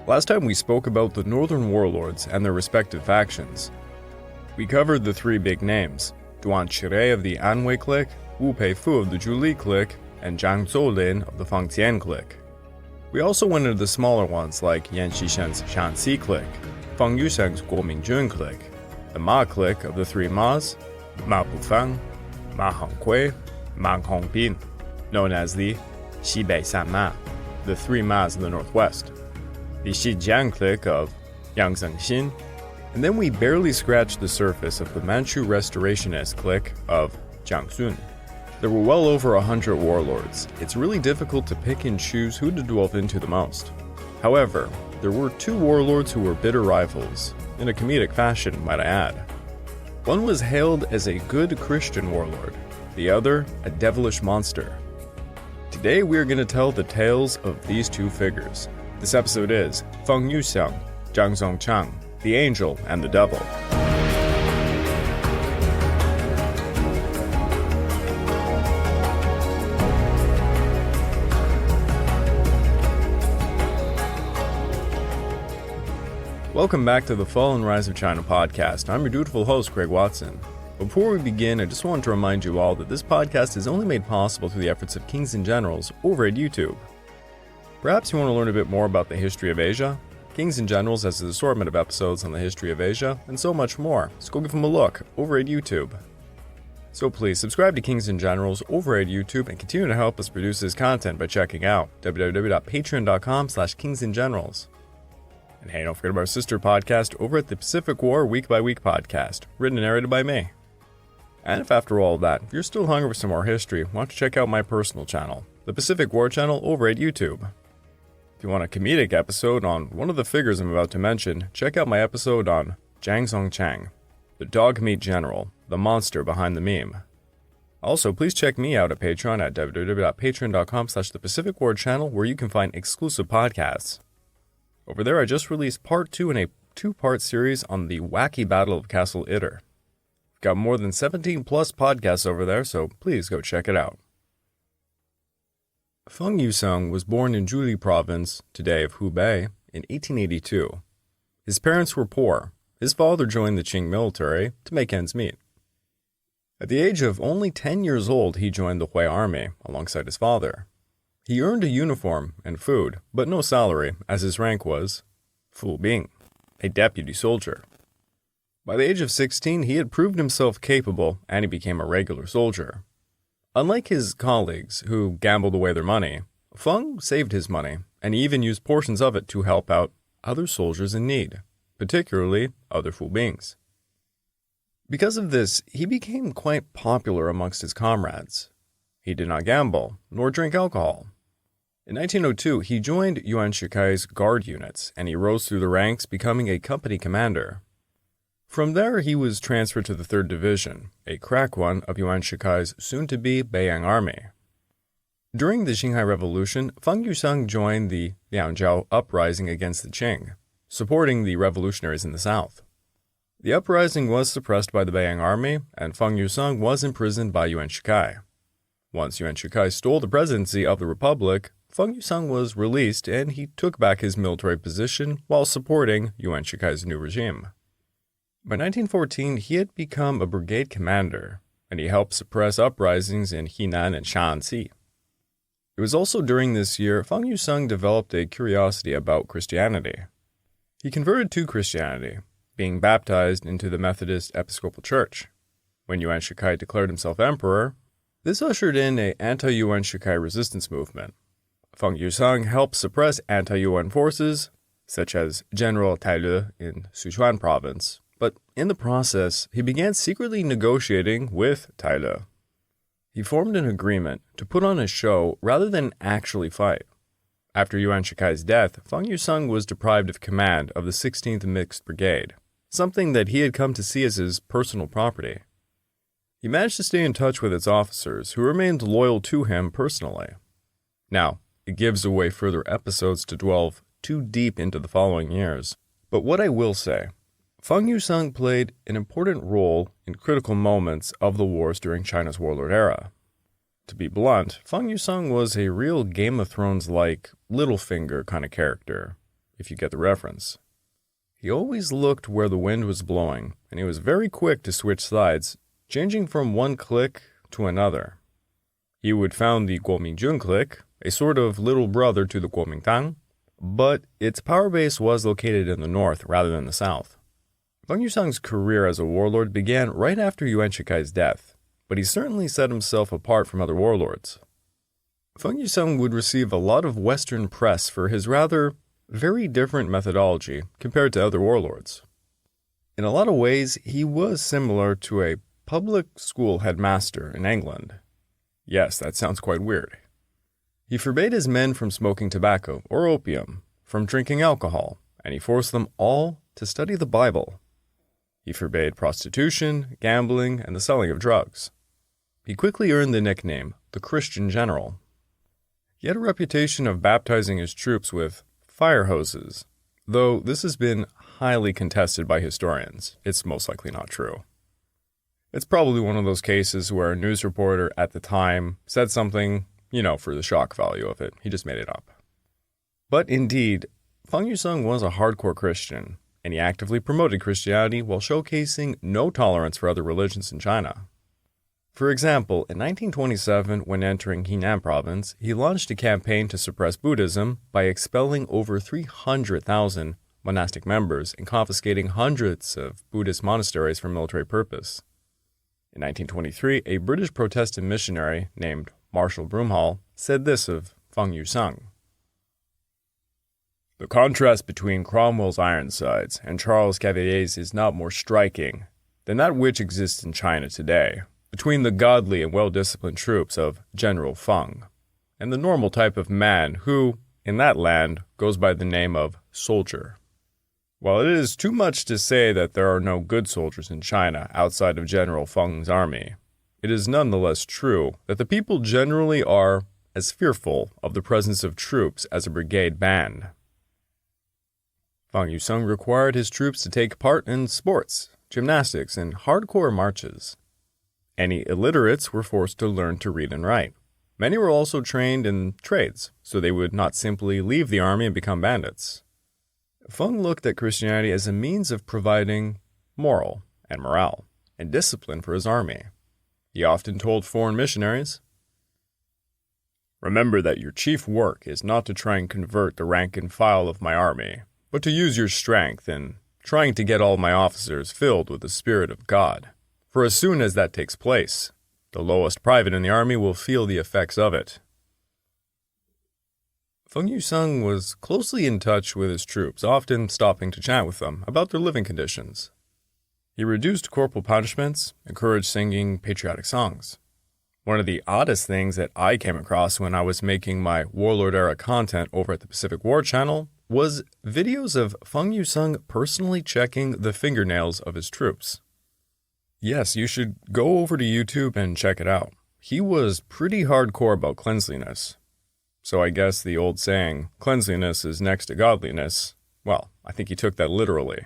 Last time we spoke about the northern warlords and their respective factions. We covered the three big names, Duan Qirei of the Anwei clique, Wu Peifu of the Zhuli clique, and Zhang Zongchang of the Fengxian clique. We also went into the smaller ones like Yan Xishan's Shanxi clique, Feng Yuxiang's Guomingjun clique, the Ma clique of the three Ma's, Ma Bufang, Ma Hongkui, Ma Hongbin, known as the Xibei San Ma, the three Ma's in the northwest, the Xijiang clique of Yang Zengxin, and then we barely scratched the surface of the Manchu restorationist clique of Jiang Sun. There were well over 100 warlords. It's really difficult to pick and choose who to delve into the most. However, there were two warlords who were bitter rivals, in a comedic fashion, might I add. One was hailed as a good Christian warlord, the other a devilish monster. Today we are going to tell the tales of these two figures. This episode is Feng Yuxiang, Zhang Zongchang, the Angel and the Devil. Welcome back to the Fall and Rise of China podcast. I'm your dutiful host, Craig Watson. Before we begin, I just want to remind you all that this podcast is only made possible through the efforts of Kings and Generals over at YouTube. Perhaps you want to learn a bit more about the history of Asia? Kings and Generals has an assortment of episodes on the history of Asia, and so much more, so go give them a look over at YouTube. So please subscribe to Kings and Generals over at YouTube and continue to help us produce this content by checking out www.patreon.com/kingsandgenerals. And hey, don't forget about our sister podcast over at the Pacific War Week by Week podcast, written and narrated by me. And if after all of that, if you're still hungry for some more history, why don't you check out my personal channel, the Pacific War channel over at YouTube. If you want a comedic episode on one of the figures I'm about to mention, check out my episode on Zhang Zongchang, the dog meat general, the monster behind the meme. Also, please check me out at Patreon at www.patreon.com/thepacificwar channel, where you can find exclusive podcasts. Over there, I just released part 2 in a 2-part series on the wacky Battle of Castle Itter. I've got more than 17 plus podcasts over there, so please go check it out. Feng Yuxiang was born in Zhuli Province, today of Hubei, in 1882. His parents were poor. His father joined the Qing military to make ends meet. At the age of only 10 years old, he joined the Hui army alongside his father. He earned a uniform and food, but no salary, as his rank was Fu Bing, a deputy soldier. By the age of 16, he had proved himself capable, and he became a regular soldier. Unlike his colleagues, who gambled away their money, Feng saved his money, and he even used portions of it to help out other soldiers in need, particularly other Fu Bings. Because of this, he became quite popular amongst his comrades. He did not gamble, nor drink alcohol. In 1902, he joined Yuan Shikai's guard units, and he rose through the ranks, becoming a company commander. From there, he was transferred to the 3rd Division, a crack one of Yuan Shikai's soon-to-be Beiyang army. During the Xinhai Revolution, Feng Yuxiang joined the Liangjiao uprising against the Qing, supporting the revolutionaries in the south. The uprising was suppressed by the Beiyang army, and Feng Yuxiang was imprisoned by Yuan Shikai. Once Yuan Shikai stole the presidency of the republic, Feng Yuxiang was released and he took back his military position while supporting Yuan Shikai's new regime. By 1914, he had become a brigade commander, and he helped suppress uprisings in Henan and Shanxi. It was also during this year Feng Yuxiang developed a curiosity about Christianity. He converted to Christianity, being baptized into the Methodist Episcopal Church. When Yuan Shikai declared himself emperor, this ushered in an anti-Yuan Shikai resistance movement. Feng Yuxiang helped suppress anti-Yuan forces, such as General Taile in Sichuan province, but in the process, he began secretly negotiating with Taile. He formed an agreement to put on a show rather than actually fight. After Yuan Shikai's death, Feng Yuxiang was deprived of command of the 16th Mixed Brigade, something that he had come to see as his personal property. He managed to stay in touch with its officers, who remained loyal to him personally. Now, it gives away further episodes to delve too deep into the following years, but what I will say, Feng Yuxiang played an important role in critical moments of the wars during China's warlord era. To be blunt, Feng Yuxiang was a real Game of Thrones-like Littlefinger kind of character. if you get the reference. He always looked where the wind was blowing, and he was very quick to switch sides, changing from one clique to another. He would found the Kuomingjun clique, a sort of little brother to the Kuomintang, but its power base was located in the north rather than the south. Feng Yuxiang's career as a warlord began right after Yuan Shikai's death, but he certainly set himself apart from other warlords. Feng Yuxiang would receive a lot of Western press for his rather very different methodology compared to other warlords. In a lot of ways, he was similar to a public school headmaster in England. Yes, that sounds quite weird. He forbade his men from smoking tobacco or opium, from drinking alcohol, and he forced them all to study the Bible. He forbade prostitution, gambling, and the selling of drugs. He quickly earned the nickname, the Christian General. He had a reputation of baptizing his troops with fire hoses, though this has been highly contested by historians. It's most likely not true. It's probably one of those cases where a news reporter at the time said something, for the shock value of it. He just made it up. But indeed, Feng Yuxiang was a hardcore Christian, and he actively promoted Christianity while showcasing no tolerance for other religions in China. For example, in 1927, when entering Henan province, he launched a campaign to suppress Buddhism by expelling over 300,000 monastic members and confiscating hundreds of Buddhist monasteries for military purpose. In 1923, a British Protestant missionary named Marshall Broomhall said this of Feng Yuxiang: "The contrast between Cromwell's Ironsides and Charles Cavalier's is not more striking than that which exists in China today, between the godly and well-disciplined troops of General Feng and the normal type of man who, in that land, goes by the name of soldier. While it is too much to say that there are no good soldiers in China outside of General Feng's army, it is nonetheless true that the people generally are as fearful of the presence of troops as a brigade band." Feng Yuxiang required his troops to take part in sports, gymnastics, and hardcore marches. Any illiterates were forced to learn to read and write. Many were also trained in trades, so they would not simply leave the army and become bandits. Feng looked at Christianity as a means of providing morale and discipline for his army. He often told foreign missionaries, "Remember that your chief work is not to try and convert the rank and file of my army, but to use your strength in trying to get all my officers filled with the Spirit of God. For as soon as that takes place, the lowest private in the army will feel the effects of it." Feng Yuxiang was closely in touch with his troops, often stopping to chat with them about their living conditions. He reduced corporal punishments, encouraged singing patriotic songs. One of the oddest things that I came across when I was making my warlord-era content over at the Pacific War Channel was videos of Feng Yuxiang personally checking the fingernails of his troops. Yes, you should go over to YouTube and check it out. He was pretty hardcore about cleanliness. So I guess the old saying, cleanliness is next to godliness, well, I think he took that literally.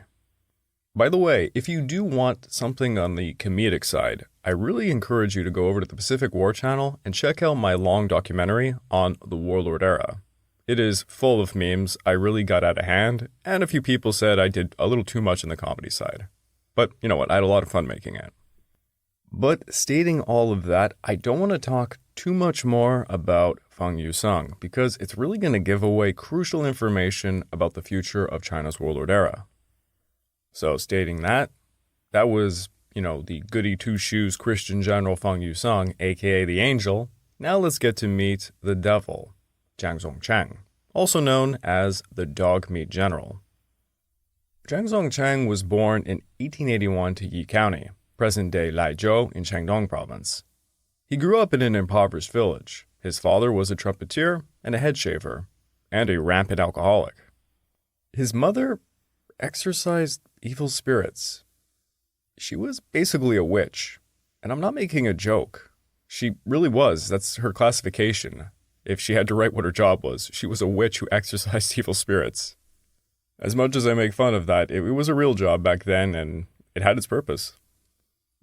By the way, if you do want something on the comedic side, I really encourage you to go over to the Pacific War Channel and check out my long documentary on the warlord era. It is full of memes. I really got out of hand, and a few people said I did a little too much on the comedy side. But you know what, I had a lot of fun making it. But stating all of that, I don't want to talk too much more about Feng Yuxiang because it's really going to give away crucial information about the future of China's warlord era. So stating that was, the goody two-shoes Christian General Feng Yuxiang, aka the Angel. Now let's get to meet the Devil, Zhang Zongchang, also known as the Dog Meat General. Zhang Zongchang was born in 1881 to Yi County, present-day Laizhou in Shandong Province. He grew up in an impoverished village. His father was a trumpeter and a head shaver, and a rampant alcoholic. His mother exorcised evil spirits. She was basically a witch, and I'm not making a joke. She really was. That's her classification. If she had to write what her job was, she was a witch who exorcised evil spirits. As much as I make fun of that, it was a real job back then, and it had its purpose.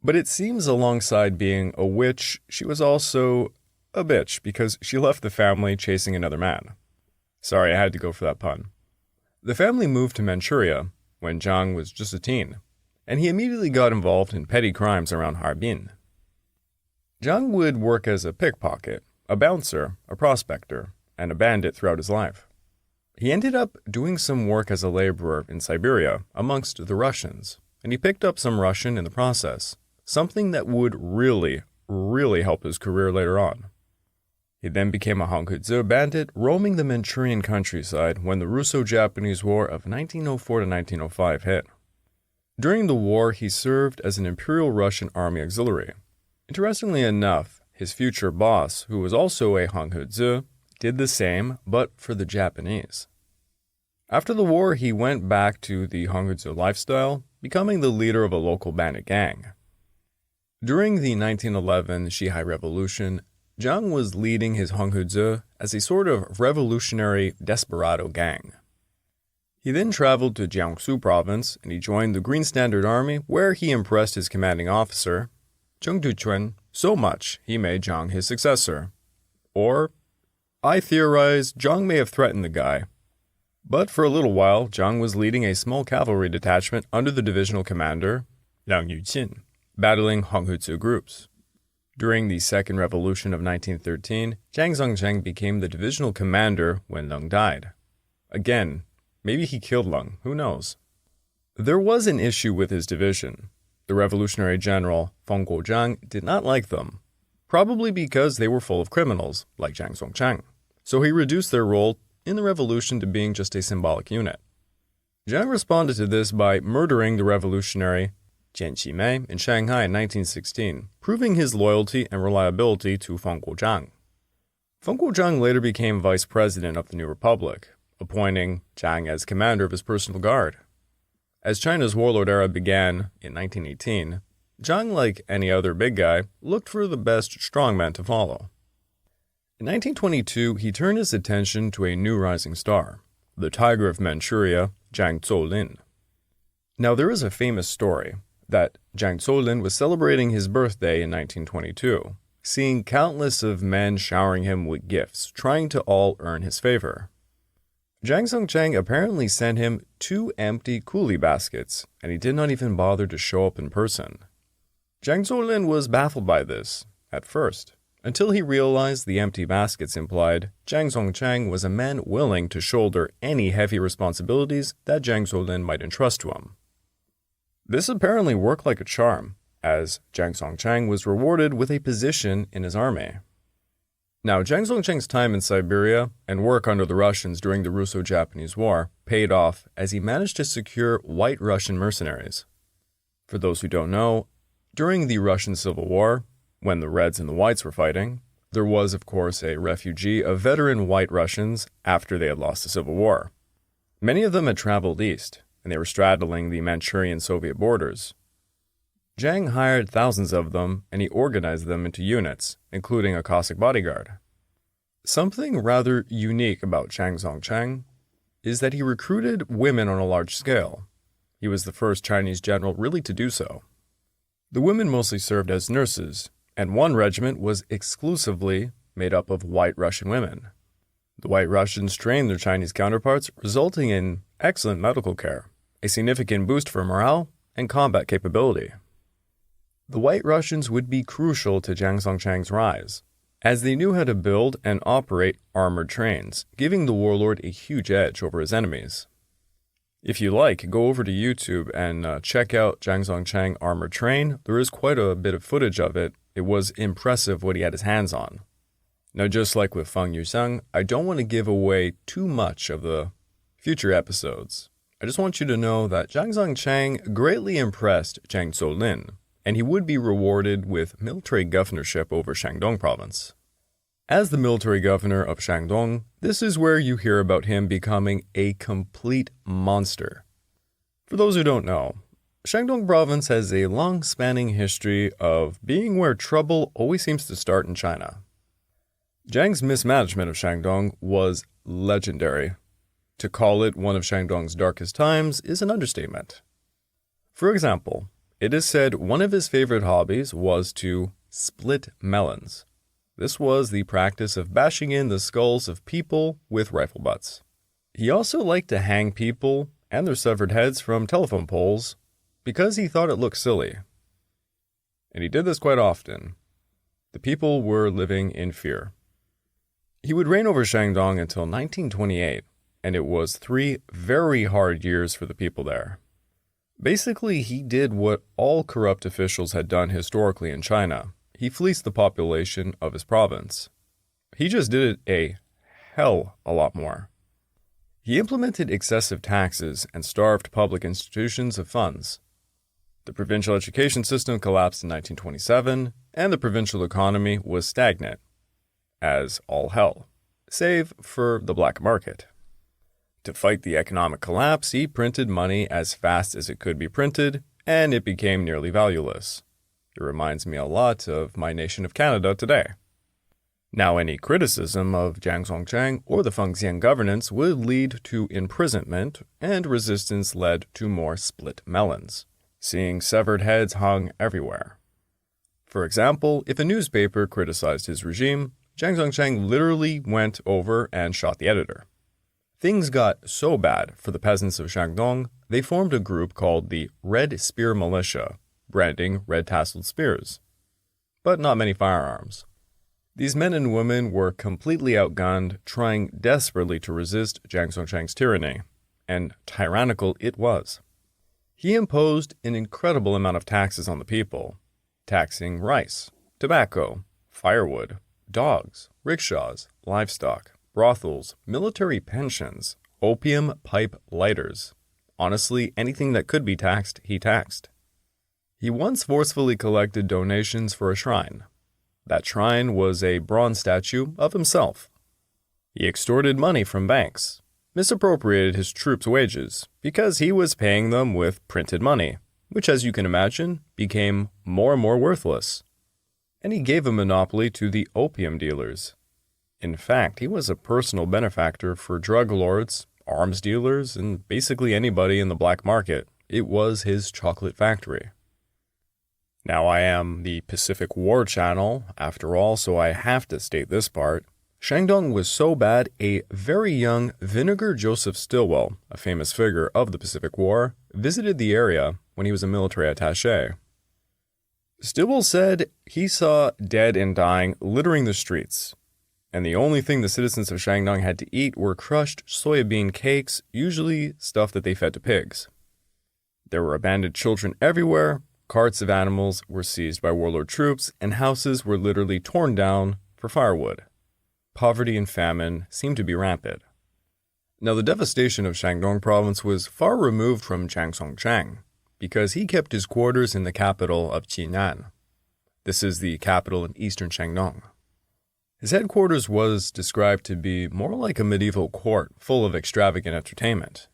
But it seems alongside being a witch, she was also a bitch because she left the family chasing another man. Sorry, I had to go for that pun. The family moved to Manchuria when Zhang was just a teen, and he immediately got involved in petty crimes around Harbin. Zhang would work as a pickpocket, a bouncer, a prospector, and a bandit throughout his life. He ended up doing some work as a laborer in Siberia amongst the Russians, and he picked up some Russian in the process, something that would really help his career later on. He then became a Hangzhou bandit roaming the Manchurian countryside when the Russo-Japanese War of 1904 to 1905 hit. During the war, he served as an Imperial Russian Army auxiliary. Interestingly enough, his future boss, who was also a Hangzhou, did the same, but for the Japanese. After the war, he went back to the Hangzhou lifestyle, becoming the leader of a local bandit gang. During the 1911 Xihai Revolution, Zhang was leading his Hangzhou as a sort of revolutionary desperado gang. He then traveled to Jiangsu Province and he joined the Green Standard Army, where he impressed his commanding officer, Zheng Duquan, so much he made Zhang his successor. Or, I theorize, Zhang may have threatened the guy. But for a little while, Zhang was leading a small cavalry detachment under the divisional commander, Liang Yuqin, battling Hangzhou groups. During the Second Revolution of 1913, Zhang Zongchang became the divisional commander when Leng died. Again, maybe he killed Leng, who knows? There was an issue with his division. The revolutionary general, Feng Yuxiang, did not like them, probably because they were full of criminals, like Zhang Zongchang. So he reduced their role in the revolution to being just a symbolic unit. Zhang responded to this by murdering the revolutionary Jian Qimei in Shanghai in 1916, proving his loyalty and reliability to Feng Yuxiang. Feng Yuxiang later became vice president of the new republic, appointing Zhang as commander of his personal guard. As China's warlord era began in 1918, Zhang, like any other big guy, looked for the best strongman to follow. In 1922, he turned his attention to a new rising star, the Tiger of Manchuria, Zhang Zolin. Now, there is a famous story that Zhang Zolin was celebrating his birthday in 1922, seeing countless of men showering him with gifts, trying to all earn his favor. Zhang Zongchang apparently sent him 2 empty coolie baskets, and he did not even bother to show up in person. Zhang Zolin was baffled by this, at first, until he realized the empty baskets implied Zhang Zongchang was a man willing to shoulder any heavy responsibilities that Zhang Zolin might entrust to him. This apparently worked like a charm, as Zhang Zongchang was rewarded with a position in his army. Now, Zhang Zongchang's time in Siberia and work under the Russians during the Russo-Japanese War paid off as he managed to secure white Russian mercenaries. For those who don't know, during the Russian Civil War, when the Reds and the Whites were fighting, there was, of course, a refugee of veteran white Russians after they had lost the Civil War. Many of them had traveled east, and they were straddling the Manchurian-Soviet borders. Zhang hired thousands of them, and he organized them into units, including a Cossack bodyguard. Something rather unique about Zhang Zongchang is that he recruited women on a large scale. He was the first Chinese general really to do so. The women mostly served as nurses, and one regiment was exclusively made up of white Russian women. The white Russians trained their Chinese counterparts, resulting in excellent medical care, a significant boost for morale, and combat capability. The white Russians would be crucial to Zhang Zongchang's rise, as they knew how to build and operate armored trains, giving the warlord a huge edge over his enemies. If you like, go over to YouTube and check out Zhang Zongchang armored train. There is quite a bit of footage of it. It was impressive what he had his hands on. Now, just like with Feng Yuxiang, I don't want to give away too much of the future episodes. I just want you to know that Zhang Zongchang greatly impressed Zhang Zolin, and he would be rewarded with military governorship over Shandong Province. As the military governor of Shandong, this is where you hear about him becoming a complete monster. For those who don't know, Shandong Province has a long-spanning history of being where trouble always seems to start in China. Zhang's mismanagement of Shandong was legendary. To call it one of Shandong's darkest times is an understatement. For example, it is said one of his favorite hobbies was to split melons. This was the practice of bashing in the skulls of people with rifle butts. He also liked to hang people and their severed heads from telephone poles because he thought it looked silly. And he did this quite often. The people were living in fear. He would reign over Shandong until 1928, and it was 3 very hard years for the people there. Basically, he did what all corrupt officials had done historically in China. He fleeced the population of his province. He just did it a hell a lot more. He implemented excessive taxes and starved public institutions of funds. The provincial education system collapsed in 1927, and the provincial economy was stagnant, as all hell, save for the black market. To fight the economic collapse, he printed money as fast as it could be printed, and it became nearly valueless. It reminds me a lot of my nation of Canada today. Now, any criticism of Zhang Zongchang or the Feng Yuxiang governance would lead to imprisonment, and resistance led to more split melons, seeing severed heads hung everywhere. For example, if a newspaper criticized his regime, Zhang Zongchang literally went over and shot the editor. Things got so bad for the peasants of Shandong, they formed a group called the Red Spear Militia, branding red-tasseled spears, but not many firearms. These men and women were completely outgunned, trying desperately to resist Zhang Zongchang's tyranny, and tyrannical it was. He imposed an incredible amount of taxes on the people, taxing rice, tobacco, firewood, dogs, rickshaws, livestock, brothels, military pensions, opium pipe lighters. Honestly, anything that could be taxed, he taxed. He once forcefully collected donations for a shrine. That shrine was a bronze statue of himself. He extorted money from banks, misappropriated his troops' wages because he was paying them with printed money, which, as you can imagine, became more and more worthless. And he gave a monopoly to the opium dealers. In fact, he was a personal benefactor for drug lords, arms dealers, and basically anybody in the black market. It was his chocolate factory. Now, I am the Pacific War channel, after all, so I have to state this part. Shandong was so bad, a very young Vinegar Joseph Stilwell, a famous figure of the Pacific War, visited the area when he was a military attaché. Stilwell said he saw dead and dying littering the streets, and the only thing the citizens of Shandong had to eat were crushed soybean cakes, usually stuff that they fed to pigs. There were abandoned children everywhere, carts of animals were seized by warlord troops, and houses were literally torn down for firewood. Poverty and famine seemed to be rampant. Now, the devastation of Shandong Province was far removed from Zhang Zongchang, because he kept his quarters in the capital of Jinan. This is the capital in eastern Shandong. His headquarters was described to be more like a medieval court full of extravagant entertainment.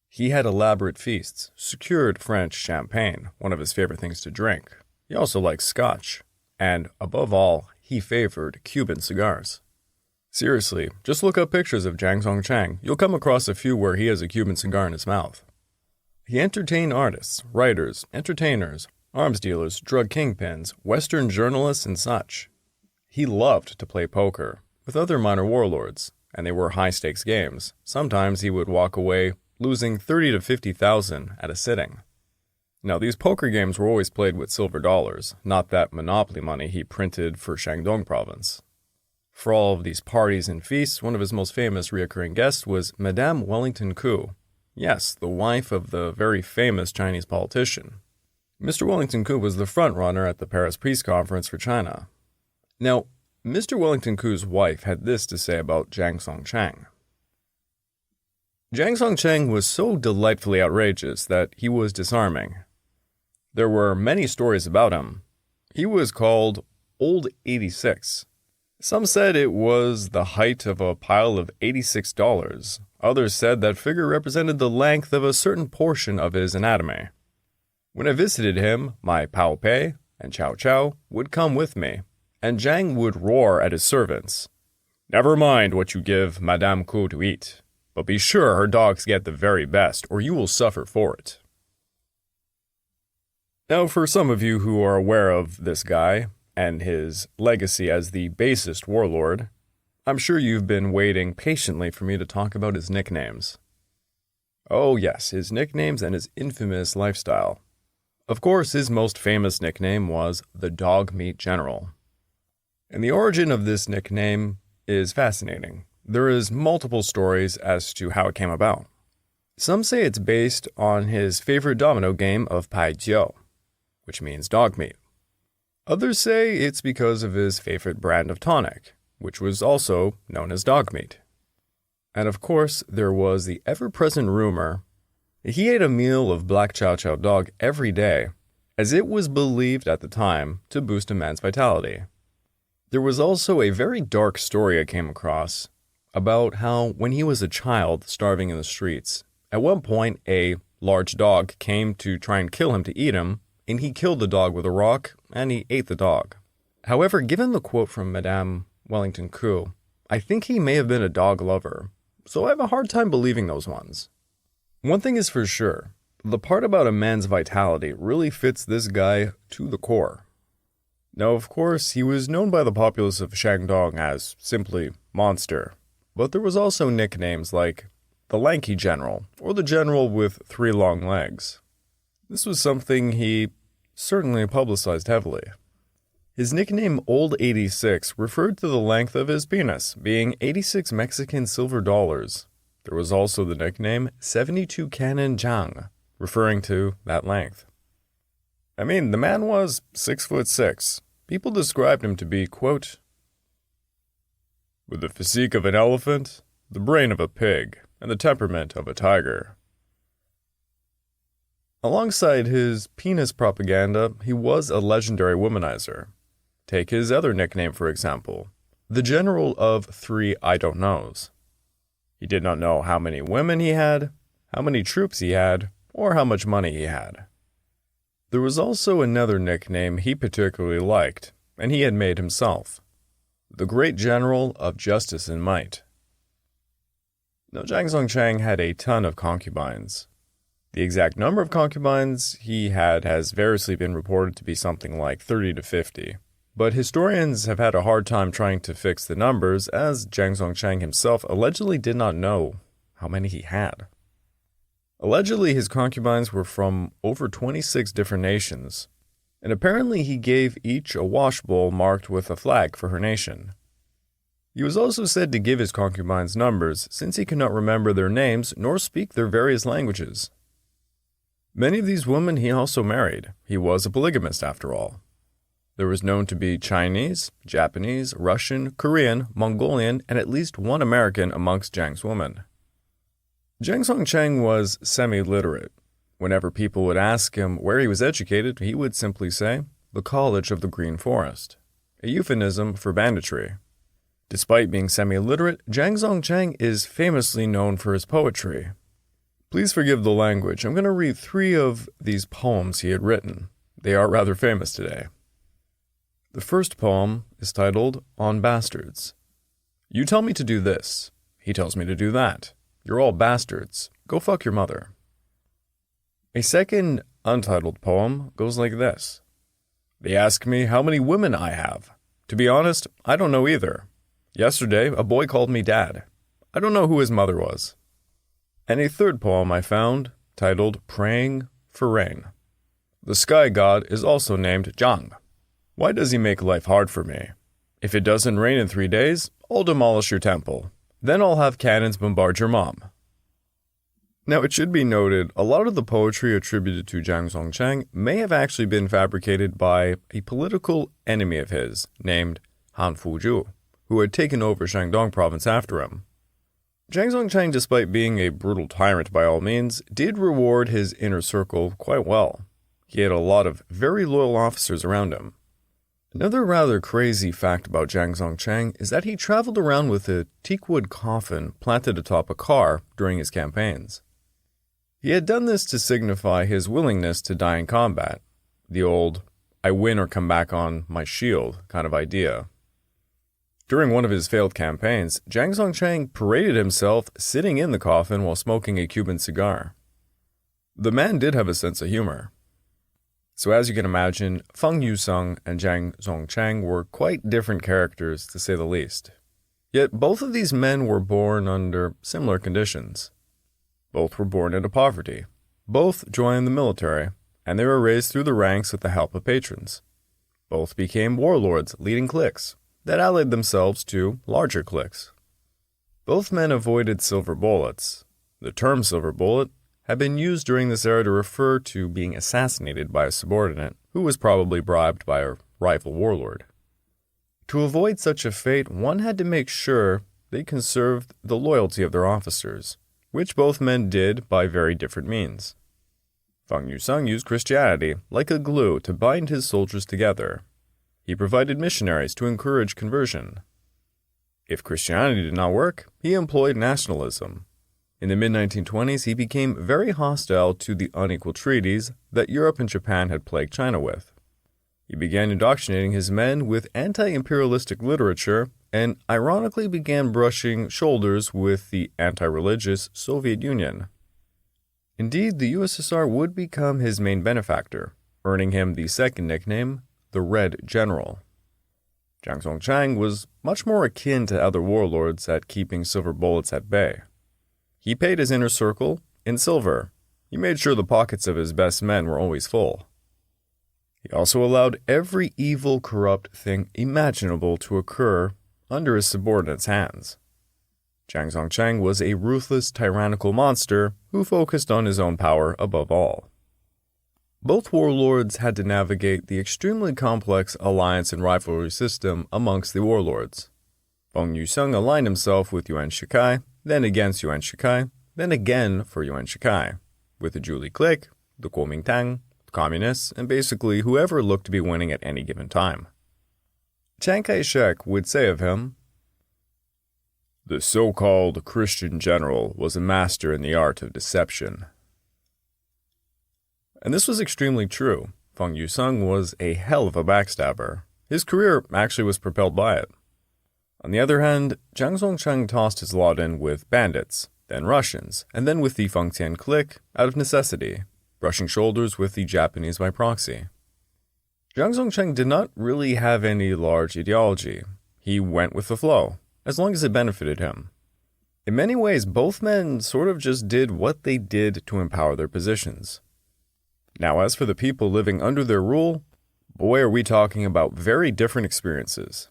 He had elaborate feasts, secured French champagne, one of his favorite things to drink. He also liked scotch, and above all, he favored Cuban cigars. Seriously, just look up pictures of Zhang Zongchang. You'll come across a few where he has a Cuban cigar in his mouth. He entertained artists, writers, entertainers, arms dealers, drug kingpins, Western journalists, and such. He loved to play poker with other minor warlords, and they were high-stakes games. Sometimes he would walk away losing 30 to 50,000 at a sitting. Now, these poker games were always played with silver dollars, not that monopoly money he printed for Shandong Province. For all of these parties and feasts, one of his most famous recurring guests was Madame Wellington Koo. Yes, the wife of the very famous Chinese politician. Mr. Wellington Koo was the front-runner at the Paris Peace Conference for China. Now, Mr. Wellington Koo's wife had this to say about Zhang Zongchang. Zhang Zongchang was so delightfully outrageous that he was disarming. There were many stories about him. He was called Old 86. Some said it was the height of a pile of $86. Others said that figure represented the length of a certain portion of his anatomy. When I visited him, my Pao Pei and Chow Chow would come with me, and Zhang would roar at his servants, "Never mind what you give Madame Koo to eat, but be sure her dogs get the very best, or you will suffer for it." Now, for some of you who are aware of this guy and his legacy as the basest warlord, I'm sure you've been waiting patiently for me to talk about his nicknames. Oh yes, his nicknames and his infamous lifestyle. Of course, his most famous nickname was the Dog Meat General. And the origin of this nickname is fascinating. There is multiple stories as to how it came about. Some say it's based on his favorite domino game of pai jiu, which means dog meat. Others say it's because of his favorite brand of tonic, which was also known as dog meat. And of course, there was the ever-present rumor that he ate a meal of black chow chow dog every day, as it was believed at the time to boost a man's vitality. There was also a very dark story I came across about how when he was a child starving in the streets, at one point a large dog came to try and kill him to eat him, and he killed the dog with a rock, and he ate the dog. However, given the quote from Madame Wellington Koo, I think he may have been a dog lover, so I have a hard time believing those ones. One thing is for sure, the part about a man's vitality really fits this guy to the core. Now, of course, he was known by the populace of Shandong as simply Monster, but there was also nicknames like the Lanky General, or the General with 3 long legs. This was something he certainly publicized heavily. His nickname Old 86 referred to the length of his penis, being 86 Mexican silver dollars. There was also the nickname 72 Cannon Zhang, referring to that length. I mean, the man was 6'6". People described him to be, quote, with the physique of an elephant, the brain of a pig, and the temperament of a tiger. Alongside his penis propaganda, he was a legendary womanizer. Take his other nickname, for example, the General of 3 I Don't Knows. He did not know how many women he had, how many troops he had, or how much money he had. There was also another nickname he particularly liked, and he had made himself, the Great General of Justice and Might. Now, Zhang Zongchang had a ton of concubines. The exact number of concubines he had has variously been reported to be something like 30 to 50. But historians have had a hard time trying to fix the numbers, as Zhang Zongchang himself allegedly did not know how many he had. Allegedly, his concubines were from over 26 different nations, and apparently he gave each a washbowl marked with a flag for her nation. He was also said to give his concubines numbers, since he could not remember their names nor speak their various languages. Many of these women he also married. He was a polygamist after all. There was known to be Chinese, Japanese, Russian, Korean, Mongolian, and at least one American amongst Zhang's women. Zhang Zongchang was semi-literate. Whenever people would ask him where he was educated, he would simply say, the College of the Green Forest, a euphemism for banditry. Despite being semi-literate, Zhang Zongchang is famously known for his poetry. Please forgive the language. I'm going to read 3 of these poems he had written. They are rather famous today. The first poem is titled, On Bastards. You tell me to do this. He tells me to do that. You're all bastards. Go fuck your mother. A second, untitled poem goes like this. They ask me how many women I have. To be honest, I don't know either. Yesterday, a boy called me dad. I don't know who his mother was. And a third poem I found, titled Praying for Rain. The sky god is also named Zhang. Why does he make life hard for me? If it doesn't rain in 3 days, I'll demolish your temple. Then I'll have cannons bombard your mom. Now, it should be noted, a lot of the poetry attributed to Zhang Zongchang may have actually been fabricated by a political enemy of his named Han Fuzhu, who had taken over Shandong Province after him. Zhang Zongchang, despite being a brutal tyrant by all means, did reward his inner circle quite well. He had a lot of very loyal officers around him. Another rather crazy fact about Zhang Zongchang is that he traveled around with a teakwood coffin planted atop a car during his campaigns. He had done this to signify his willingness to die in combat, the old, I win or come back on my shield kind of idea. During one of his failed campaigns, Zhang Zongchang paraded himself sitting in the coffin while smoking a Cuban cigar. The man did have a sense of humor. So as you can imagine, Feng Yuxiang and Zhang Zongchang were quite different characters, to say the least. Yet both of these men were born under similar conditions. Both were born into poverty. Both joined the military, and they were raised through the ranks with the help of patrons. Both became warlords leading cliques that allied themselves to larger cliques. Both men avoided silver bullets. The term silver bullet had been used during this era to refer to being assassinated by a subordinate who was probably bribed by a rival warlord. To avoid such a fate, one had to make sure they conserved the loyalty of their officers, which both men did by very different means. Feng Yuxiang used Christianity like a glue to bind his soldiers together. He provided missionaries to encourage conversion. If Christianity did not work, he employed nationalism. In the mid-1920s, he became very hostile to the unequal treaties that Europe and Japan had plagued China with. He began indoctrinating his men with anti-imperialistic literature and ironically began brushing shoulders with the anti-religious Soviet Union. Indeed, the USSR would become his main benefactor, earning him the second nickname, the Red General. Zhang Zongchang was much more akin to other warlords at keeping silver bullets at bay. He paid his inner circle in silver. He made sure the pockets of his best men were always full. He also allowed every evil, corrupt thing imaginable to occur under his subordinates' hands. Zhang Zongchang was a ruthless, tyrannical monster who focused on his own power above all. Both warlords had to navigate the extremely complex alliance and rivalry system amongst the warlords. Feng Yuxiang aligned himself with Yuan Shikai, then against Yuan Shikai, then again for Yuan Shikai, with the Zhuli clique, the Kuomintang, the communists, and basically whoever looked to be winning at any given time. Chiang Kai-shek would say of him, "The so-called Christian general was a master in the art of deception." And this was extremely true. Feng Yuxiang was a hell of a backstabber. His career actually was propelled by it. On the other hand, Zhang Zongchang tossed his lot in with bandits, then Russians, and then with the Fengtian clique out of necessity, brushing shoulders with the Japanese by proxy. Zhang Zongchang did not really have any large ideology. He went with the flow, as long as it benefited him. In many ways, both men sort of just did what they did to empower their positions. Now, as for the people living under their rule, boy, are we talking about very different experiences.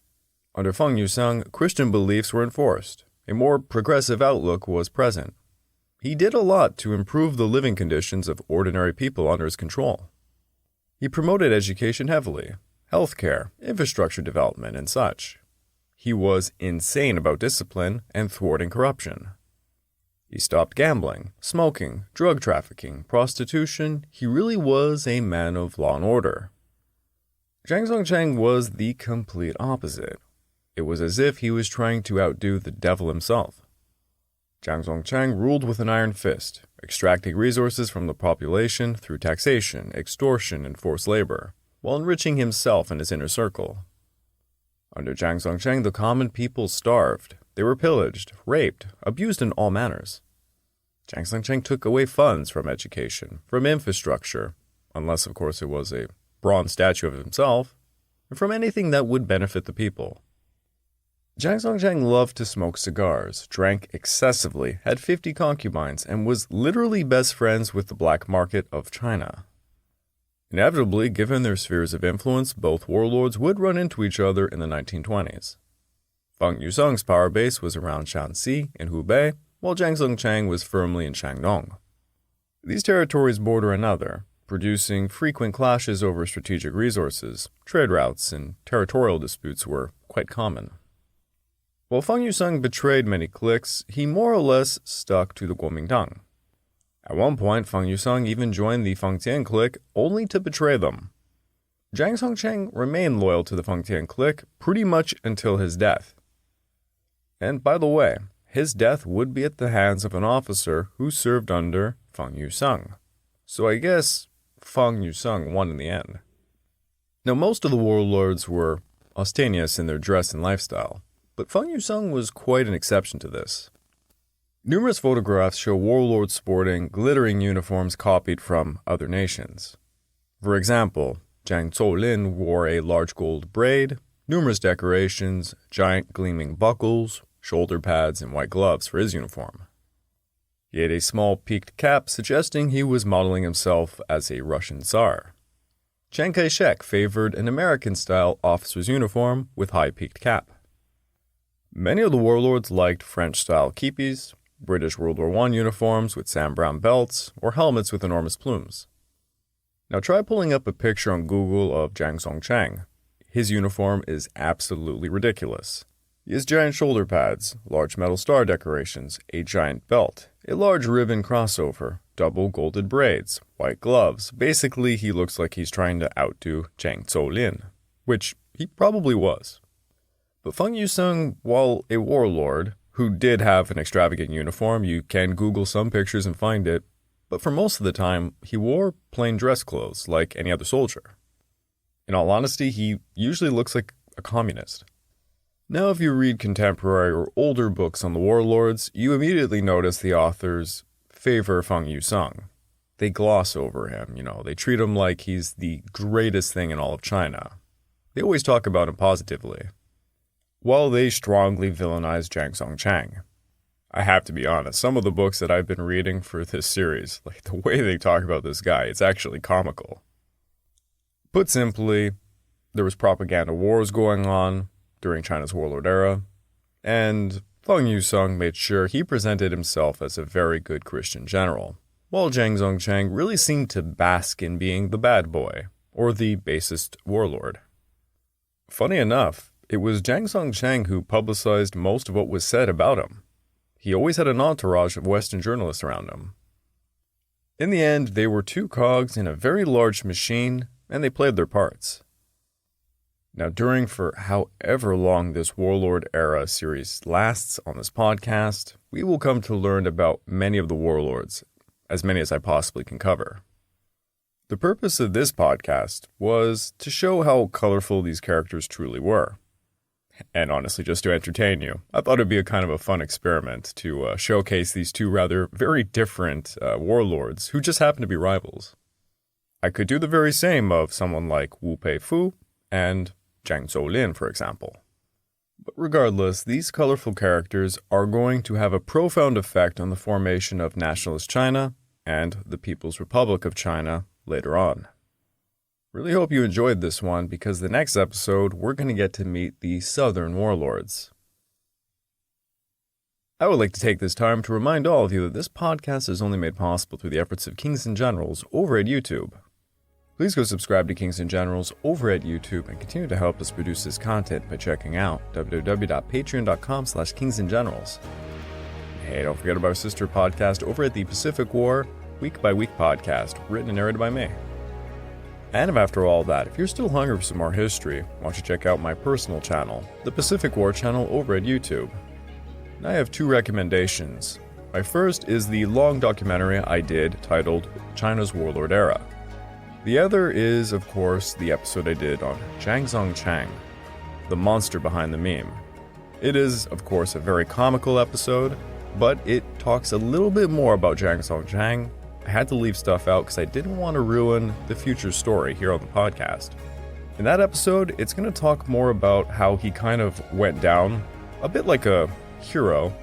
Under Feng Yuxiang, Christian beliefs were enforced. A more progressive outlook was present. He did a lot to improve the living conditions of ordinary people under his control. He promoted education heavily, healthcare, infrastructure development, and such. He was insane about discipline and thwarting corruption. He stopped gambling, smoking, drug trafficking, prostitution. He really was a man of law and order. Zhang Zongchang was the complete opposite. It was as if he was trying to outdo the devil himself. Zhang Zongchang ruled with an iron fist, extracting resources from the population through taxation, extortion, and forced labor, while enriching himself and his inner circle. Under Zhang Zongchang, the common people starved. They were pillaged, raped, abused in all manners. Zhang Zongchang took away funds from education, from infrastructure, unless of course it was a bronze statue of himself, and from anything that would benefit the people. Zhang Zongchang loved to smoke cigars, drank excessively, had 50 concubines, and was literally best friends with the black market of China. Inevitably, given their spheres of influence, both warlords would run into each other in the 1920s. Feng Yuxiang's power base was around Shanxi and Hubei, while Zhang Zongchang was firmly in Shandong. These territories border another, producing frequent clashes over strategic resources. Trade routes and territorial disputes were quite common. While Feng Yuxiang betrayed many cliques, he more or less stuck to the Kuomintang. At one point, Feng Yuxiang even joined the Fengtian clique only to betray them. Zhang Zongchang remained loyal to the Fengtian clique pretty much until his death. And by the way, his death would be at the hands of an officer who served under Feng Yuxiang. So I guess Feng Yuxiang won in the end. Now, most of the warlords were ostentatious in their dress and lifestyle, but Feng Yuxiang was quite an exception to this. Numerous photographs show warlords sporting glittering uniforms copied from other nations. For example, Zhang Zolin wore a large gold braid, numerous decorations, giant gleaming buckles, shoulder pads, and white gloves for his uniform. He had a small peaked cap, suggesting he was modeling himself as a Russian Tsar. Chiang Kai-shek favored an American-style officer's uniform with high peaked cap. Many of the warlords liked French-style kepis, British World War I uniforms with Sam Brown belts, or helmets with enormous plumes. Now try pulling up a picture on Google of Zhang Zongchang. His uniform is absolutely ridiculous. He has giant shoulder pads, large metal star decorations, a giant belt, a large ribbon crossover, double golded braids, white gloves. Basically, he looks like he's trying to outdo Zhang Zolin, which he probably was. But Feng Yuxiang, while a warlord who did have an extravagant uniform, you can Google some pictures and find it, but for most of the time, he wore plain dress clothes like any other soldier. In all honesty, he usually looks like a communist. Now, if you read contemporary or older books on the warlords, you immediately notice the authors favor Feng Yuxiang. They gloss over him, they treat him like he's the greatest thing in all of China. They always talk about him positively, while they strongly villainize Zhang Zongchang. I have to be honest, some of the books that I've been reading for this series, like the way they talk about this guy, it's actually comical. Put simply, there was propaganda wars going on during China's warlord era, and Feng Yuxiang made sure he presented himself as a very good Christian general, while Zhang Zongchang really seemed to bask in being the bad boy, or the basest warlord. Funny enough, it was Zhang Zongchang who publicized most of what was said about him. He always had an entourage of Western journalists around him. In the end, they were two cogs in a very large machine, and they played their parts. Now, for however long this Warlord Era series lasts on this podcast, we will come to learn about many of the warlords, as many as I possibly can cover. The purpose of this podcast was to show how colorful these characters truly were. And honestly, just to entertain you, I thought it'd be a kind of a fun experiment to showcase these two rather very different warlords who just happen to be rivals. I could do the very same of someone like Wu Peifu and Zhang Zolin, for example. But regardless, these colorful characters are going to have a profound effect on the formation of nationalist China and the People's Republic of China later on. Really hope you enjoyed this one, because the next episode we're going to get to meet the Southern warlords. I would like to take this time to remind all of you that this podcast is only made possible through the efforts of Kings and Generals over at YouTube. Please go subscribe to Kings and Generals over at YouTube and continue to help us produce this content by checking out www.patreon.com/kingsandgenerals. Hey, don't forget about our sister podcast over at the Pacific War Week by Week podcast, written and narrated by me. And if after all that, if you're still hungry for some more history, why don't you check out my personal channel, the Pacific War channel over at YouTube. And I have two recommendations. My first is the long documentary I did titled China's Warlord Era. The other is, of course, the episode I did on Zhang Zongchang, the monster behind the meme. It is, of course, a very comical episode, but it talks a little bit more about Zhang Zongchang. I had to leave stuff out because I didn't want to ruin the future story here on the podcast. In that episode, it's going to talk more about how he kind of went down, a bit like a hero,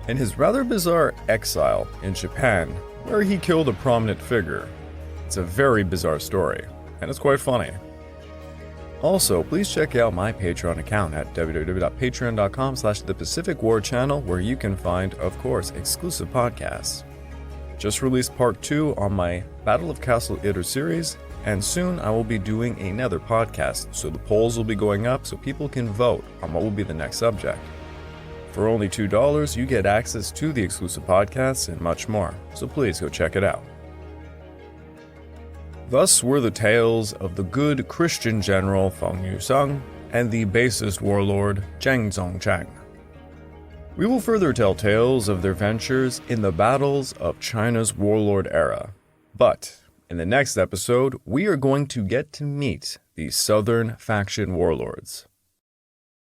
in his rather bizarre exile in Japan, where he killed a prominent figure. It's a very bizarre story, and it's quite funny. Also, please check out my Patreon account at www.patreon.com/thepacificwarchannel, where you can find, of course, exclusive podcasts. Just released part 2 on my Battle of Castle Itter series, and soon I will be doing another podcast, so the polls will be going up so people can vote on what will be the next subject. For only $2, you get access to the exclusive podcasts and much more, so please go check it out. Thus were the tales of the good Christian general Feng Yuxiang and the basest warlord Zhang Zongchang. We will further tell tales of their ventures in the battles of China's warlord era. But in the next episode, we are going to get to meet the Southern faction warlords.